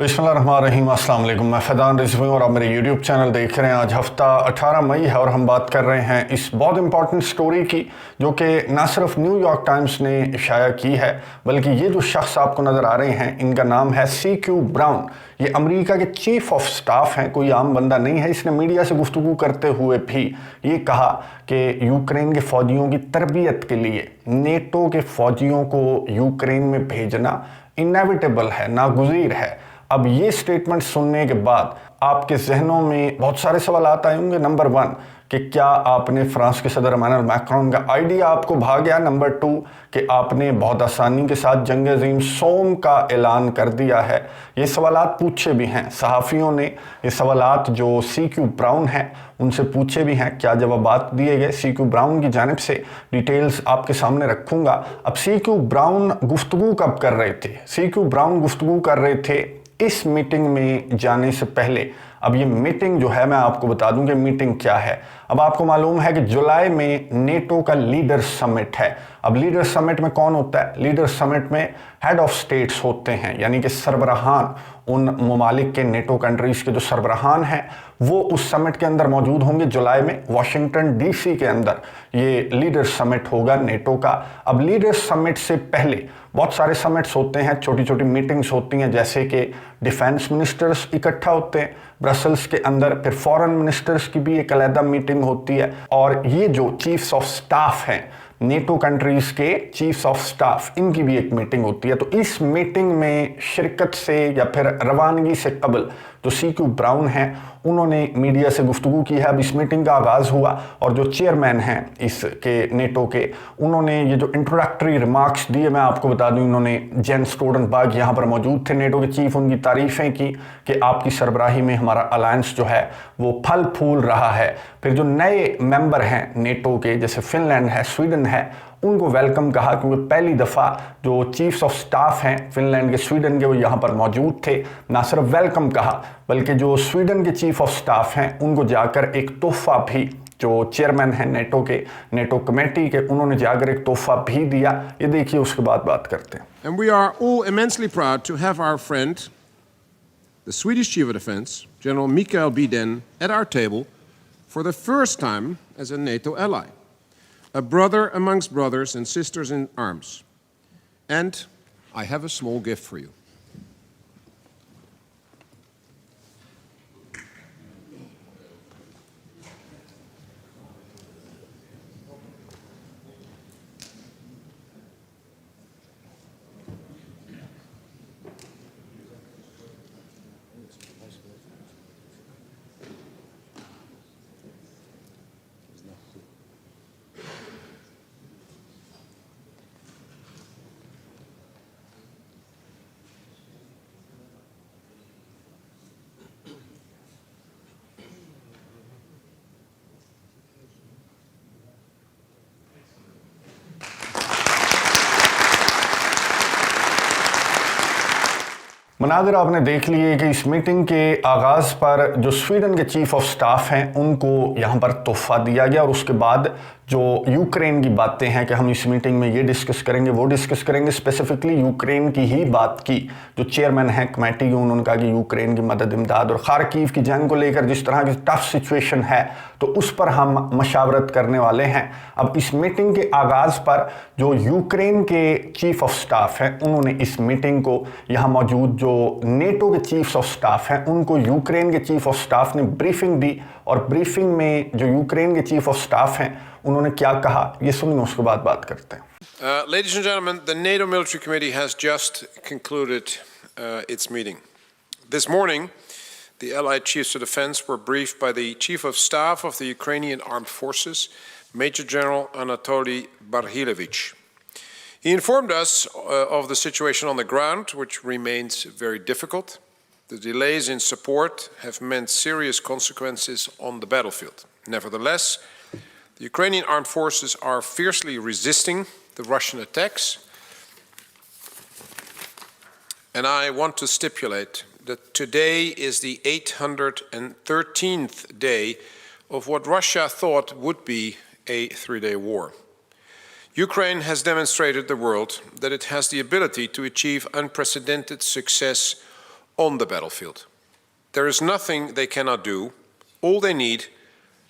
बिस्मिल्लाहिर्रहमानिर्रहीम, अस्सलाम वालेकुम। मैं फैज़ान रिजवी और आप मेरे यूट्यूब चैनल देख रहे हैं। आज हफ्ता 18 मई है और हम बात कर रहे हैं इस बहुत इंपॉर्टेंट स्टोरी की जो कि ना सिर्फ न्यूयॉर्क टाइम्स ने इशाया की है, बल्कि ये जो शख्स आपको नज़र आ रहे हैं इनका नाम है CQ ब्राउन। ये अमेरिका के चीफ ऑफ स्टाफ हैं, कोई आम बंदा नहीं है। इसने मीडिया से गुफ्तगू करते हुए भी ये कहा कि यूक्रेन के फ़ौजियों की तरबियत के लिए नेटो के फ़ौजियों को यूक्रेन में भेजना इनएविटेबल है, नागुज़ीर है। अब ये स्टेटमेंट सुनने के बाद आपके जहनों में बहुत सारे सवाल आए होंगे। नंबर 1 कि क्या आपने फ्रांस के सदर इमैनुअल मैक्रोन का आइडिया आपको भा गया। नंबर 2 कि आपने बहुत आसानी के साथ जंग अज़ीम सोम का ऐलान कर दिया है। ये सवालात पूछे भी हैं सहाफ़ियों ने, ये सवालात जो CQ ब्राउन है उनसे पूछे भी हैं, क्या जवाबात दिए गए CQ ब्राउन की जानिब से, डिटेल्स आपके सामने रखूँगा। अब CQ ब्राउन गुफ्तगू कब कर रहे थे? CQ ब्राउन गुफ्तगू कर रहे थे इस मीटिंग में जाने से पहले। अब ये मीटिंग जो है, मैं आपको बता दूं कि मीटिंग क्या है। अब आपको मालूम है कि जुलाई में नेटो का लीडर समिट है। अब लीडर समिट में कौन होता है? लीडर समिट में हेड ऑफ स्टेट्स होते हैं, यानी कि सरबराहान, उन ममालिक के नेटो कंट्रीज के जो सरबराहान हैं वो उस समिट के अंदर मौजूद होंगे। जुलाई में वाशिंगटन DC के अंदर ये लीडर समिट होगा नेटो का। अब लीडर समिट से पहले बहुत सारे समिट्स होते हैं, छोटी छोटी मीटिंग्स होती हैं, जैसे कि डिफेंस मिनिस्टर्स इकट्ठा होते हैं ब्रसल्स के अंदर, फिर फॉरेन मिनिस्टर्स की भी एक अलग मीटिंग होती है, और ये जो चीफ्स ऑफ स्टाफ हैं नेटो कंट्रीज के चीफ्स ऑफ स्टाफ, इनकी भी एक मीटिंग होती है। तो इस मीटिंग में शिरकत से या फिर रवानगी से कबल जो CQ ब्राउन हैं उन्होंने मीडिया से गुफ्तगू की है। अब इस मीटिंग का आगाज़ हुआ और जो चेयरमैन हैं इसके नेटो के, उन्होंने ये जो इंट्रोडक्टरी रिमार्क्स दिए, मैं आपको बता दूं, इन्होंने जेन स्टोल्टनबर्ग यहाँ पर मौजूद थे नेटो के चीफ, उनकी तारीफ़ें की कि आपकी सरबराही में हमारा अलायंस जो है वो फल फूल रहा है। फिर जो नए मेंबर हैं नेटो के, जैसे फिनलैंड है, स्वीडन है, उनको वेलकम कहा, क्योंकि पहली दफ़ा जो चीफ्स ऑफ स्टाफ हैं फिनलैंड के, स्वीडन के, वो यहाँ पर मौजूद थे। ना सिर्फ वेलकम कहा, बल्कि जो स्वीडन के चीफ ऑफ स्टाफ हैं उनको जाकर एक तोहफा भी, जो चेयरमैन हैं नेटो के, नेटो कमेटी के, उन्होंने जाकर एक तोहफा भी दिया। ये देखिए, उसके बाद बात करते हैं। And we are all immensely proud to have our friend, the Swedish Chief of Defense, General Mikael Bydén, at our table for the first time as a NATO ally. A brother amongst brothers and sisters in arms. And I have a small gift for you. मनाज़िर आपने देख लिए कि इस meeting के आगाज़ पर जो Sweden के चीफ ऑफ स्टाफ हैं उनको यहाँ पर तोहफा दिया गया, और उसके बाद जो यूक्रेन की बातें हैं कि हम इस मीटिंग में ये डिस्कस करेंगे, वो डिस्कस करेंगे, स्पेसिफिकली यूक्रेन की ही बात की। जो चेयरमैन हैं कमेटी के, उन्होंने कहा कि यूक्रेन की मदद, इमदाद और खार्किव की जंग को लेकर जिस तरह की टफ सिचुएशन है, तो उस पर हम मशावरत करने वाले हैं। अब इस मीटिंग के आगाज़ पर जो यूक्रेन के चीफ ऑफ स्टाफ हैं उन्होंने इस मीटिंग को, यहाँ मौजूद जो नेटो के चीफ्स ऑफ स्टाफ हैं उनको यूक्रेन के चीफ ऑफ स्टाफ ने ब्रीफिंग दी, और ब्रीफिंग में जो यूक्रेन के चीफ ऑफ स्टाफ हैं उन्होंने क्या कहा ये सुनिए, उसके बाद बात करते हैं। Ladies and gentlemen, the NATO Military Committee has just concluded its meeting. This morning, the Allied Chiefs of Defense were briefed by the Chief of Staff of the Ukrainian Armed Forces, Major General Anatoly Barhilevich. He informed us of the situation on the ground, which remains very difficult. The delays in support have meant serious consequences on the battlefield. Nevertheless, the Ukrainian armed forces are fiercely resisting the Russian attacks. And I want to stipulate that today is the 813th day of what Russia thought would be a 3-day war. Ukraine has demonstrated the world that it has the ability to achieve unprecedented success on the battlefield. There is nothing they cannot do. All they need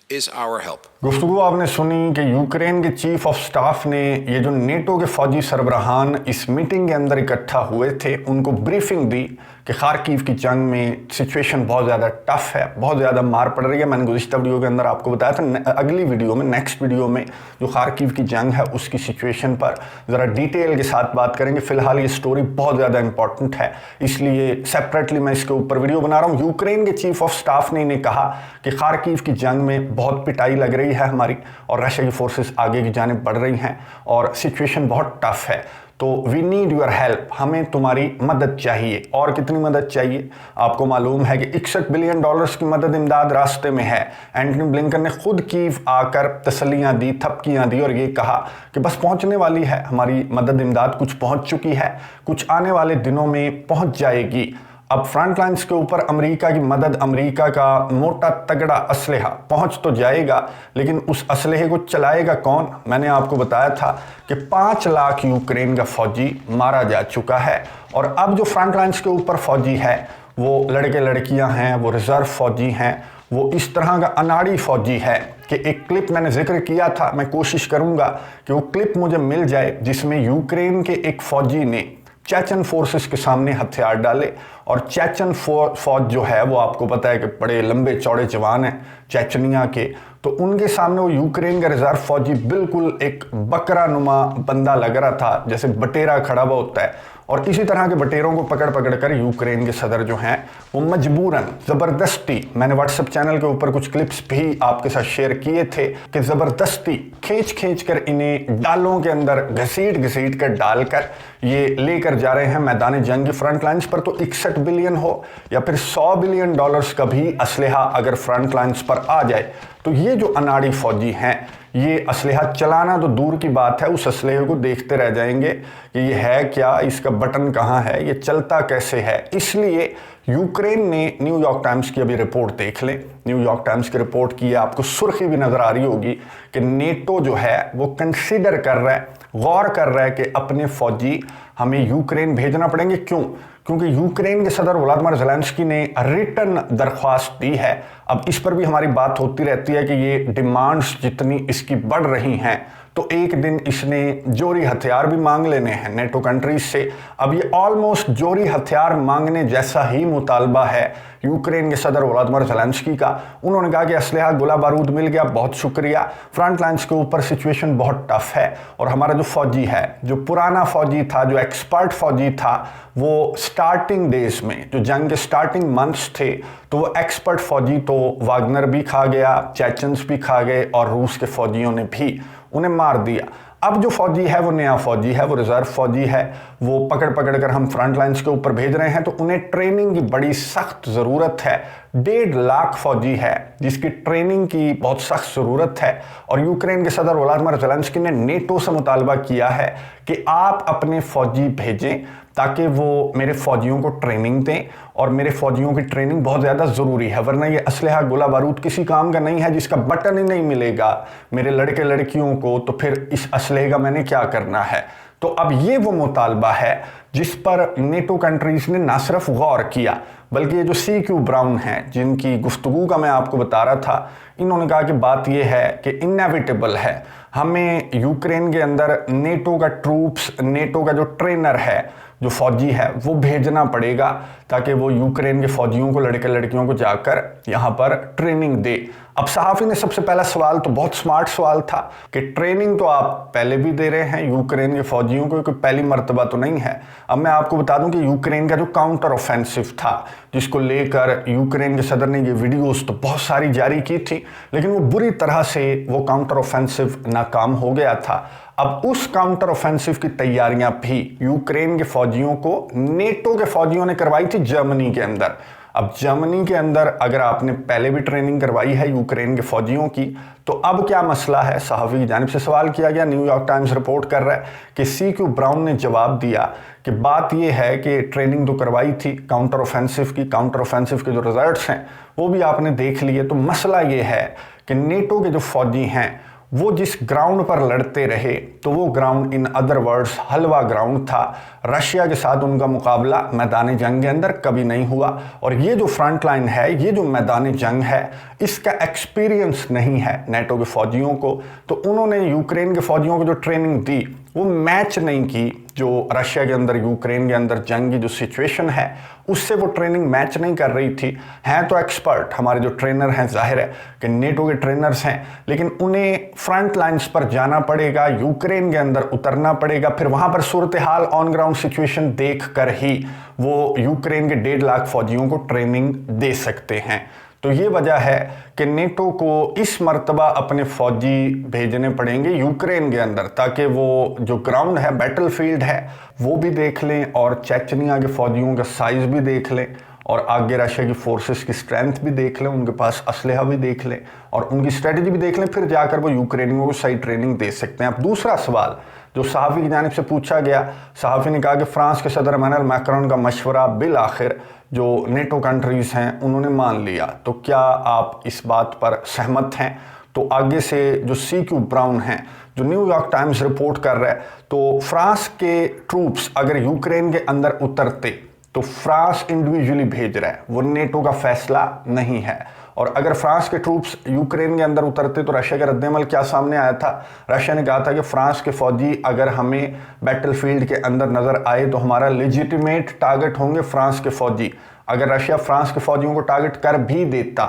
is our help. गुफ्तगू आपने सुनी कि Ukraine के chief of staff ने ये जो NATO के फौजी सरबराहान इस मीटिंग के अंदर इकट्ठा हुए थे उनको ब्रीफिंग दी कि खारकीव की जंग में सिचुएशन बहुत ज़्यादा टफ है, बहुत ज़्यादा मार पड़ रही है। मैंने गुज़िश्ता वीडियो के अंदर आपको बताया था, अगली वीडियो में, नेक्स्ट वीडियो में जो खारकीव की जंग है उसकी सिचुएशन पर ज़रा डिटेल के साथ बात करेंगे। फ़िलहाल ये स्टोरी बहुत ज़्यादा इंपॉर्टेंट है, इसलिए सेपरेटली मैं इसके ऊपर वीडियो बना रहा हूँ। यूक्रेन के चीफ ऑफ स्टाफ ने इन्हें कहा कि खारकीव की जंग में बहुत पिटाई लग रही है हमारी और रशिया की फोर्सेस आगे की जानिब बढ़ रही हैं और सिचुएशन बहुत टफ है, तो वी नीड योर हेल्प, हमें तुम्हारी मदद चाहिए। और कितनी मदद चाहिए? आपको मालूम है कि $61 बिलियन की मदद इमदाद रास्ते में है। एंटनी ब्लिंकन ने खुद कीव आकर तसल्लियाँ दी, थपकियाँ दी और ये कहा कि बस पहुंचने वाली है हमारी मदद इमदाद, कुछ पहुंच चुकी है, कुछ आने वाले दिनों में पहुंच जाएगी। अब फ्रंट लाइन्स के ऊपर अमेरिका की मदद, अमेरिका का मोटा तगड़ा असलहा पहुंच तो जाएगा, लेकिन उस असलहे को चलाएगा कौन? मैंने आपको बताया था कि 5 लाख यूक्रेन का फौजी मारा जा चुका है और अब जो फ्रंट लाइन्स के ऊपर फौजी है वो लड़के लड़कियां हैं, वो रिजर्व फौजी हैं, वो इस तरह का अनाड़ी फौजी है कि एक क्लिप मैंने जिक्र किया था, मैं कोशिश करूंगा कि वो क्लिप मुझे मिल जाए जिसमें यूक्रेन के एक फौजी ने चेचन फोर्सेस के सामने हथियार डाले। और चेचन फौज जो है वो आपको पता है कि बड़े लंबे चौड़े जवान हैं चेचनिया के, तो उनके सामने वो यूक्रेन का रिजर्व फौजी बिल्कुल एक बकरा नुमा बंदा लग रहा था, जैसे बटेरा खड़ा हुआ होता है। और इसी तरह के बटेरों को पकड़ पकड़ कर यूक्रेन के सदर जो हैं वो मजबूरन ज़बरदस्ती, मैंने व्हाट्सएप चैनल के ऊपर कुछ क्लिप्स भी आपके साथ शेयर किए थे कि ज़बरदस्ती खींच कर इन्हें डालों के अंदर घसीट कर डालकर ये लेकर जा रहे हैं मैदान जंग की फ्रंट लाइन्स पर। तो 61 बिलियन हो या फिर $100 बिलियन का भी असलहा अगर फ्रंट लाइन्स पर आ जाए तो ये जो अनाड़ी फौजी हैं ये असलहा चलाना तो दूर की बात है, उस असलहे को देखते रह जाएंगे कि ये है क्या, इसका बटन कहाँ है, ये चलता कैसे है। इसलिए यूक्रेन ने, न्यूयॉर्क टाइम्स की अभी रिपोर्ट देख लें, न्यूयॉर्क टाइम्स की रिपोर्ट की है, आपको सुर्खी भी नज़र आ रही होगी कि नेटो जो है वो कंसीडर कर रहा है, गौर कर रहा है कि अपने फौजी हमें यूक्रेन भेजना पड़ेंगे। क्यों? क्योंकि यूक्रेन के सदर व्लादिमीर ज़ेलेंस्की ने रिटर्न दरख्वास्त दी है। अब इस पर भी हमारी बात होती रहती है कि ये डिमांड्स जितनी इसकी बढ़ रही हैं तो एक दिन इसने जोरी हथियार भी मांग लेने हैं नेटो कंट्रीज से। अब ये ऑलमोस्ट जोरी हथियार मांगने जैसा ही मुतालबा है यूक्रेन के सदर व्लादिमीर ज़ेलेंस्की का। उन्होंने कहा कि असलहा गोला बारूद मिल गया, बहुत शुक्रिया, फ्रंट लाइन्स के ऊपर सिचुएशन बहुत टफ है और हमारा जो फौजी है, जो पुराना फौजी था, जो एक्सपर्ट फौजी था, वो स्टार्टिंग डेज में, जो जंग के स्टार्टिंग मंथ्स थे, तो वो एक्सपर्ट फौजी तो वागनर भी खा गया, चेचन्स भी खा गए और रूस के फौजियों ने भी उन्हें मार दिया। अब जो फौजी है वो नया फौजी है, वो रिजर्व फौजी है, वो पकड़ कर हम फ्रंट लाइन्स के ऊपर भेज रहे हैं, तो उन्हें ट्रेनिंग की बड़ी सख्त ज़रूरत है। 1.5 लाख फौजी है जिसकी ट्रेनिंग की बहुत सख्त ज़रूरत है। और यूक्रेन के सदर व्लादिमीर ज़ेलेंस्की ने नेटो से मुतालबा किया है कि आप अपने फौजी भेजें ताकि वो मेरे फौजियों को ट्रेनिंग दें, और मेरे फौजियों की ट्रेनिंग बहुत ज़्यादा ज़रूरी है, वरना ये असलहा गोला बारूद किसी काम का नहीं है जिसका बटन ही नहीं मिलेगा मेरे लड़के लड़कियों को, तो फिर इस असलहे का मैंने क्या करना है। तो अब ये वो मुतालबा है जिस पर नेटो कंट्रीज़ ने ना सिर्फ गौर किया बल्कि ये जो CQ ब्राउन हैं जिनकी गुफ्तगू का मैं आपको बता रहा था, इन्होंने कहा कि बात ये है कि इनएविटेबल है, हमें यूक्रेन के अंदर नेटो का ट्रूप्स, नेटो का जो ट्रेनर है, जो फौजी है, वो भेजना पड़ेगा ताकि वो यूक्रेन के फौजियों को, लड़के लड़कियों को जाकर यहाँ पर ट्रेनिंग दे। अब सहाफ़ी ने सबसे पहला सवाल तो बहुत स्मार्ट सवाल था कि ट्रेनिंग तो आप पहले भी दे रहे हैं यूक्रेन के फौजियों को, कोई पहली मर्तबा तो नहीं है। अब मैं आपको बता दूं कि यूक्रेन का जो काउंटर ऑफेंसिव था जिसको लेकर यूक्रेन के सदर ने ये वीडियोस तो बहुत सारी जारी की थी, लेकिन वो बुरी तरह से वो काउंटर ऑफेंसिव नाकाम हो गया था। अब उस काउंटर ऑफेंसिव की तैयारियां भी यूक्रेन के फौजियों को नेटो के फौजियों ने करवाई थी जर्मनी के अंदर। अब जर्मनी के अंदर अगर आपने पहले भी ट्रेनिंग करवाई है यूक्रेन के फौजियों की, तो अब क्या मसला है? सहाफ़ी की जानिब से सवाल किया गया। न्यूयॉर्क टाइम्स रिपोर्ट कर रहा है कि CQ ब्राउन ने जवाब दिया कि बात यह है कि ट्रेनिंग तो करवाई थी काउंटर ऑफेंसिव की, काउंटर ऑफेंसिव के जो रिजल्ट्स हैं वो भी आपने देख लिए। तो मसला ये है कि नेटो के जो फौजी हैं वो जिस ग्राउंड पर लड़ते रहे तो वो ground in other words halwa ground था। रशिया के साथ उनका मुकाबला मैदान जंग के अंदर कभी नहीं हुआ, और ये जो फ्रंट लाइन है, ये जो मैदान जंग है, इसका एक्सपीरियंस नहीं है नेटो के फौजियों को। तो उन्होंने यूक्रेन के फौजियों को जो ट्रेनिंग दी वो मैच नहीं की जो रशिया के अंदर, यूक्रेन के अंदर जंग की जो सिचुएशन है उससे वो ट्रेनिंग मैच नहीं कर रही थी। हैं तो एक्सपर्ट हमारे जो ट्रेनर हैं, जाहिर है कि नेटो के ट्रेनर्स हैं, लेकिन उन्हें फ्रंट लाइंस पर जाना पड़ेगा, यूक्रेन के अंदर उतरना पड़ेगा, फिर वहां पर सूरत हाल ऑन ग्राउंड सिचुएशन देख कर ही वो यूक्रेन के 1.5 लाख फौजियों को ट्रेनिंग दे सकते हैं। तो ये वजह है कि नेटो को इस मर्तबा अपने फौजी भेजने पड़ेंगे यूक्रेन के अंदर, ताकि वो जो ग्राउंड है, बैटलफील्ड है, वो भी देख लें और चेचनिया के फौजियों का साइज भी देख लें और आगे रशिया की फोर्सेस की स्ट्रेंथ भी देख लें, उनके पास असलहा भी देख लें और उनकी स्ट्रेटजी भी देख लें, फिर जाकर वो यूक्रेनियों को सही ट्रेनिंग दे सकते हैं। अब दूसरा सवाल जो सहाफ़ी की जानिब से पूछा गया, सहाफ़ी ने कहा कि फ्रांस के सदर इमानुएल मैक्रोन का मशवरा बिल आखिर जो नेटो कंट्रीज़ हैं उन्होंने मान लिया, तो क्या आप इस बात पर सहमत हैं? तो आगे से जो CQ ब्राउन हैं, जो न्यूयॉर्क टाइम्स रिपोर्ट कर रहा है, तो फ्रांस के ट्रूप्स अगर यूक्रेन के अंदर उतरते तो फ्रांस इंडिविजुअली भेज रहा है, वो नेटो का फैसला नहीं है। और अगर फ्रांस के ट्रूप्स यूक्रेन के अंदर उतरते तो रशिया का रद्दमल क्या सामने आया था? रशिया ने कहा था कि फ्रांस के फौजी अगर हमें बैटलफील्ड के अंदर नजर आए तो हमारा लेजिटिमेट टारगेट होंगे फ्रांस के फौजी। अगर रशिया फ्रांस के फौजियों को टारगेट कर भी देता,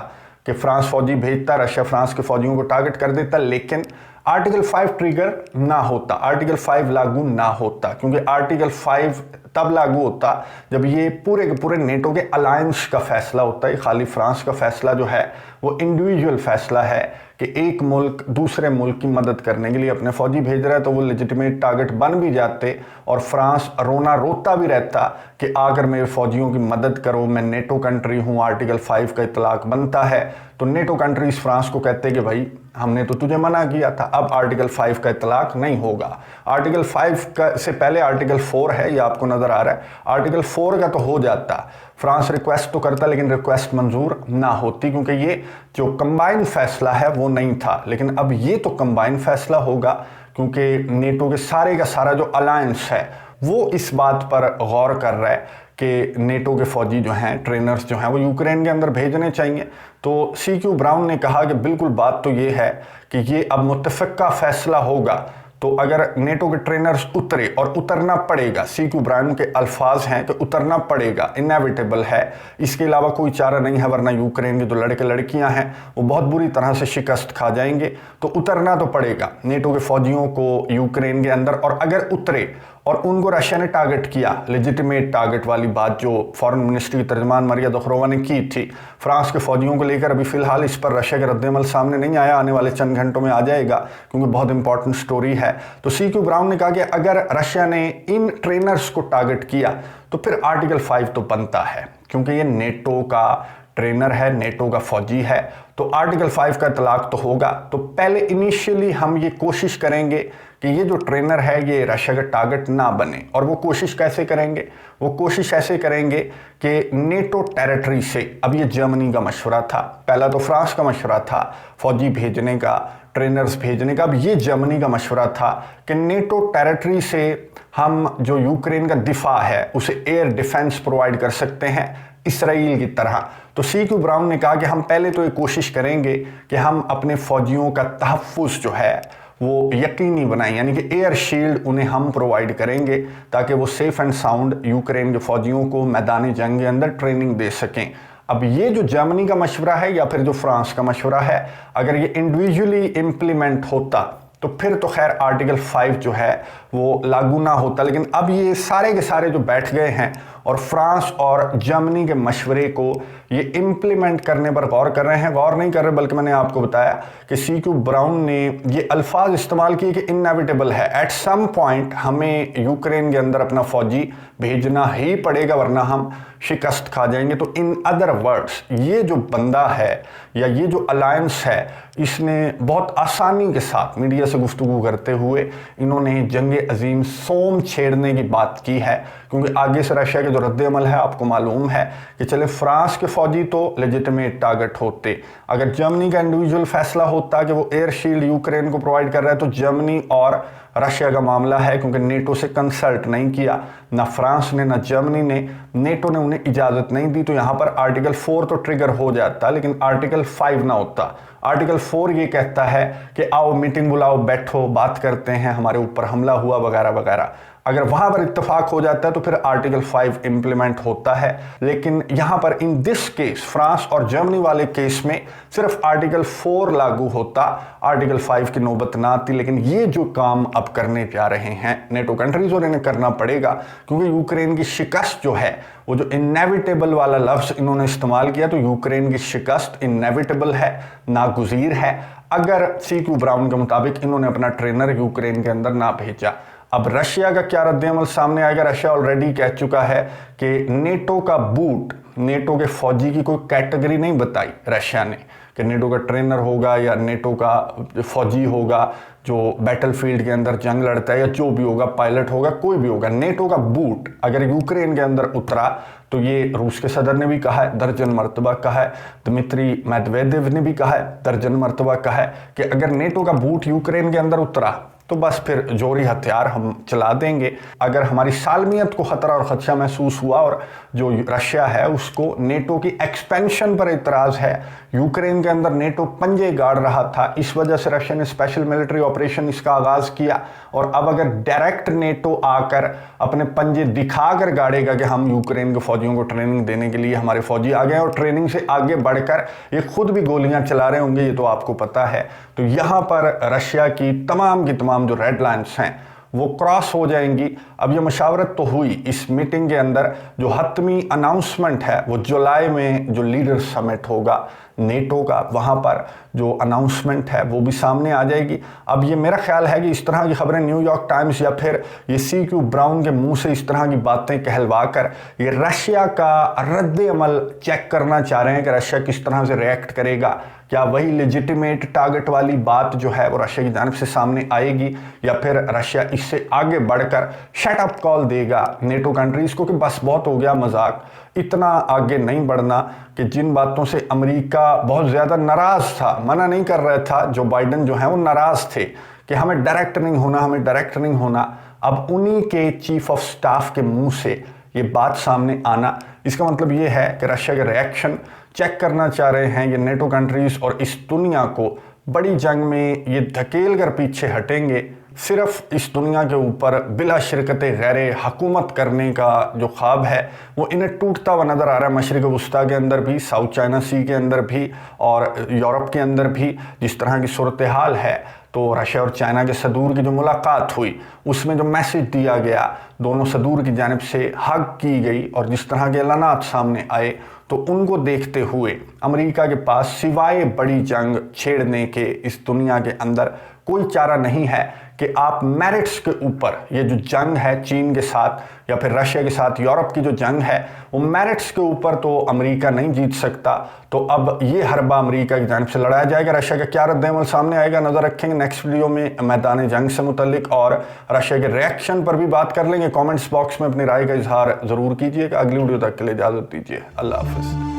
कि फ्रांस फौजी भेजता, रशिया फ्रांस के फौजियों को टारगेट कर देता, लेकिन आर्टिकल 5 ट्रिगर ना होता, आर्टिकल 5 लागू ना होता, क्योंकि आर्टिकल 5 तब लागू होता जब ये पूरे के पूरे नेटो के अलायंस का फैसला होता है। खाली फ्रांस का फैसला जो है वो इंडिविजुअल फैसला है कि एक मुल्क दूसरे मुल्क की मदद करने के लिए अपने फौजी भेज रहा है, तो वो लेजिटिमेट टारगेट बन भी जाते और फ्रांस रोना रोता भी रहता कि आकर मेरे फौजियों की मदद करो, मैं नेटो कंट्री हूँ, आर्टिकल 5 का इतलाक बनता है। तो नेटो कंट्रीज फ्रांस को कहते कि भाई हमने तो तुझे मना किया था, अब आर्टिकल 5 का इतलाक नहीं होगा। आर्टिकल 5 का से पहले आर्टिकल 4 है, ये आपको नजर आ रहा है, आर्टिकल 4 का तो हो जाता, फ्रांस रिक्वेस्ट तो करता लेकिन रिक्वेस्ट मंजूर ना होती, क्योंकि ये जो कंबाइन फैसला है वो नहीं था। लेकिन अब ये तो कंबाइन फैसला होगा, क्योंकि नेटो के सारे का सारा जो अलायंस है वो इस बात पर गौर कर रहा है कि नेटो के फौजी जो हैं, ट्रेनर्स जो हैं, वो यूक्रेन के अंदर भेजने चाहिए। तो CQ ब्राउन ने कहा कि बिल्कुल बात तो ये है कि ये अब मुत्तफ़िक़ा फैसला होगा, तो अगर नेटो के ट्रेनर्स उतरे और उतरना पड़ेगा, CQ ब्राउन के अल्फाज हैं कि उतरना पड़ेगा, इनएविटेबल है, इसके अलावा कोई चारा नहीं है, वरना यूक्रेन के जो लड़के लड़कियां हैं वो बहुत बुरी तरह से शिकस्त खा जाएंगे। तो उतरना तो पड़ेगा नेटो के फौजियों को यूक्रेन के अंदर, और अगर उतरे और उनको रशिया ने टारगेट किया, लेजिटिमेट टारगेट वाली बात जो फॉरेन मिनिस्ट्री की तर्जमान मारिया ज़खरोवा ने की थी फ्रांस के फौजियों को लेकर, अभी फिलहाल इस पर रशिया का रद्दमल सामने नहीं आया, आने वाले चंद घंटों में आ जाएगा क्योंकि बहुत इंपॉर्टेंट स्टोरी है। तो CQ ब्राउन ने कहा कि अगर रशिया ने इन ट्रेनर्स को टारगेट किया तो फिर आर्टिकल 5 तो बनता है, क्योंकि ये नेटो का ट्रेनर है, नेटो का फौजी है, तो आर्टिकल 5 का इतलाक तो होगा। तो पहले इनिशियली हम ये कोशिश करेंगे कि ये जो ट्रेनर है ये रशिया का टारगेट ना बने, और वो कोशिश कैसे करेंगे? वो कोशिश ऐसे करेंगे कि नेटो टेरिटरी से, अब ये जर्मनी का मशवरा था, पहला तो फ्रांस का मशवरा था फौजी भेजने का, ट्रेनर्स भेजने का, अब ये जर्मनी का मशवरा था कि नेटो टेरिटरी से हम जो यूक्रेन का दिफा है उसे एयर डिफेंस प्रोवाइड कर सकते हैं इसराइल की तरह। तो CQ ब्राउन ने कहा कि हम पहले तो ये कोशिश करेंगे कि हम अपने फौजियों का तहफ़्फ़ुज़ जो है वो यकीनी बनाएं, यानी कि एयर शील्ड उन्हें हम प्रोवाइड करेंगे ताकि वो सेफ एंड साउंड यूक्रेन के फौजियों को मैदानी जंग के अंदर ट्रेनिंग दे सकें। अब ये जो जर्मनी का मशवरा है या फिर जो फ्रांस का मशवरा है, अगर ये इंडिविजुअली इम्प्लीमेंट होता तो फिर तो खैर आर्टिकल 5 जो है वो लागू ना होता। लेकिन अब ये सारे के सारे जो बैठ गए हैं और फ्रांस और जर्मनी के मशवरे को ये इम्प्लीमेंट करने पर गौर कर रहे हैं, गौर नहीं कर रहे बल्कि मैंने आपको बताया कि CQ ब्राउन ने ये अल्फाज इस्तेमाल किए कि इनएविटेबल है, एट सम पॉइंट हमें यूक्रेन के अंदर अपना फौजी भेजना ही पड़ेगा वरना हम शिकस्त खा जाएंगे। तो इन अदर वर्ड्स ये जो बंदा है या ये जो अलायंस है, इसने बहुत आसानी के साथ मीडिया से गुफ्तगू करते हुए इन्होंने जंग عظیم सोम छेड़ने की बात की है, क्योंकि आगे से रशिया के जो रद्द-ए-अमल है आपको मालूम है कि चले फ्रांस के फौजी तो लेजिटिमेट टारगेट होते, अगर जर्मनी का इंडिविजुअल फैसला होता कि वो एयर शील्ड यूक्रेन को प्रोवाइड कर रहा है तो जर्मनी और रशिया का मामला है, क्योंकि नेटो से कंसल्ट नहीं किया, ना फ्रांस ने ना जर्मनी ने, नेटो ने उन्हें इजाज़त नहीं दी, तो यहाँ पर आर्टिकल 4 तो ट्रिगर हो जाता, लेकिन आर्टिकल 5 ना होता। आर्टिकल 4 ये कहता है कि आओ मीटिंग बुलाओ, बैठो, बात करते हैं, हमारे ऊपर हमला हुआ वगैरह वगैरह। अगर वहां पर इत्तेफाक हो जाता है तो फिर आर्टिकल 5 इंप्लीमेंट होता है, लेकिन यहां पर इन दिस केस फ्रांस और जर्मनी वाले केस में सिर्फ आर्टिकल 4 लागू होता, आर्टिकल 5 की नौबत ना आती। लेकिन ये जो काम अब करने जा रहे हैं नेटो कंट्रीज और इन्हें करना पड़ेगा, क्योंकि यूक्रेन की शिकस्त जो है, वो जो इनएविटेबल वाला लफ्ज़ इन्होंने इस्तेमाल किया, तो यूक्रेन की शिकस्त इनएविटेबल है, नागुज़ीर है, अगर CQ ब्राउन के मुताबिक इन्होंने अपना ट्रेनर यूक्रेन के अंदर ना भेजा। अब रशिया का क्या रद्द-ए-अमल सामने आएगा? रशिया ऑलरेडी कह चुका है कि नेटो का बूट, नेटो के फौजी की कोई कैटेगरी नहीं बताई रशिया ने कि नेटो का ट्रेनर होगा या नेटो का फौजी होगा जो बैटलफील्ड के अंदर जंग लड़ता है, या जो भी होगा, पायलट होगा, कोई भी होगा। नेटो का बूट अगर यूक्रेन के अंदर उतरा तो ये रूस के सदर ने भी कहा है, दर्जन मरतबा कहा है, दमित्री मेदवेदेव ने भी कहा है, दर्जन मरतबा कहा है कि अगर नेटो का बूट यूक्रेन के अंदर उतरा तो बस फिर जोरी हथियार हम चला देंगे। अगर हमारी सालमियत को खतरा और खदशा महसूस हुआ और जो रशिया है उसको नेटो की एक्सपेंशन पर इतराज़ है, यूक्रेन के अंदर नेटो पंजे गाड़ रहा था, इस वजह से रशिया ने स्पेशल मिलिट्री ऑपरेशन इसका आगाज़ किया, और अब अगर डायरेक्ट नेटो आकर अपने पंजे दिखाकर गाड़ेगा कि हम यूक्रेन के फौजियों को ट्रेनिंग देने के लिए हमारे फौजी आ गए और ट्रेनिंग से आगे बढ़कर ये खुद भी गोलियां चला रहे होंगे, ये तो आपको पता है, तो यहाँ पर रशिया की तमाम जो रेड लाइन्स हैं वो क्रॉस हो जाएंगी। अब ये मशावरत तो हुई इस मीटिंग के अंदर, जो हतमी अनाउंसमेंट है वो जुलाई में जो लीडर समिट होगा नेटो का, वहाँ पर जो अनाउंसमेंट है वो भी सामने आ जाएगी। अब ये मेरा ख्याल है कि इस तरह की खबरें न्यूयॉर्क टाइम्स या फिर ये CQ ब्राउन के मुंह से इस तरह की बातें कहलवा कर ये रशिया का रद्द-ए-अमल चेक करना चाह रहे हैं कि रशिया किस तरह से रिएक्ट करेगा, क्या वही लेजिटिमेट टारगेट वाली बात जो है वो रशिया की जानिब से सामने आएगी, या फिर रशिया इससे आगे बढ़कर शट अप कॉल देगा नेटो कंट्रीज़ को कि बस बहुत हो गया मजाक, इतना आगे नहीं बढ़ना। कि जिन बातों से अमेरिका बहुत ज़्यादा नाराज़ था, मना नहीं कर रहा था, जो बाइडन जो है वो नाराज़ थे कि हमें डायरेक्ट नहीं होना, हमें डायरेक्ट नहीं होना, अब उन्हीं के चीफ ऑफ स्टाफ के मुंह से ये बात सामने आना, इसका मतलब ये है कि रशिया के रिएक्शन चेक करना चाह रहे हैं ये नेटो कंट्रीज़, और इस दुनिया को बड़ी जंग में ये धकेल कर पीछे हटेंगे। सिर्फ इस दुनिया के ऊपर बिला शिरकत गैर हुकूमत करने का जो ख्वाब है वो इन्हें टूटता हुआ नज़र आ रहा है। मशरिक़ वस्ता के अंदर भी, साउथ चाइना सी के अंदर भी और यूरोप के अंदर भी जिस तरह की सूरत हाल है, तो रशिया और चाइना के सदूर की जो मुलाकात हुई उसमें जो मैसेज दिया गया, दोनों सदूर की जानिब से हग की गई और जिस तरह के ऐलानात सामने आए, तो उनको देखते हुए अमेरिका के पास सिवाय बड़ी जंग छेड़ने के इस दुनिया के अंदर कोई चारा नहीं है कि आप मेरिट्स के ऊपर ये जो जंग है चीन के साथ या फिर रशिया के साथ यूरोप की जो जंग है वो मेरिट्स के ऊपर तो अमेरिका नहीं जीत सकता। तो अब ये हरबा अमेरिका की जानिब से लड़ाया जाएगा। रशिया का क्या रद्द-ए-अमल सामने आएगा नज़र रखेंगे नेक्स्ट वीडियो में मैदान जंग से मुतल्लिक, और रशिया के रिएक्शन पर भी बात कर लेंगे। कॉमेंट्स बॉक्स में अपनी राय का इजहार ज़रूर कीजिएगा। अगली वीडियो तक के लिए इजाज़त दीजिए। अल्लाह हाफ़िज़।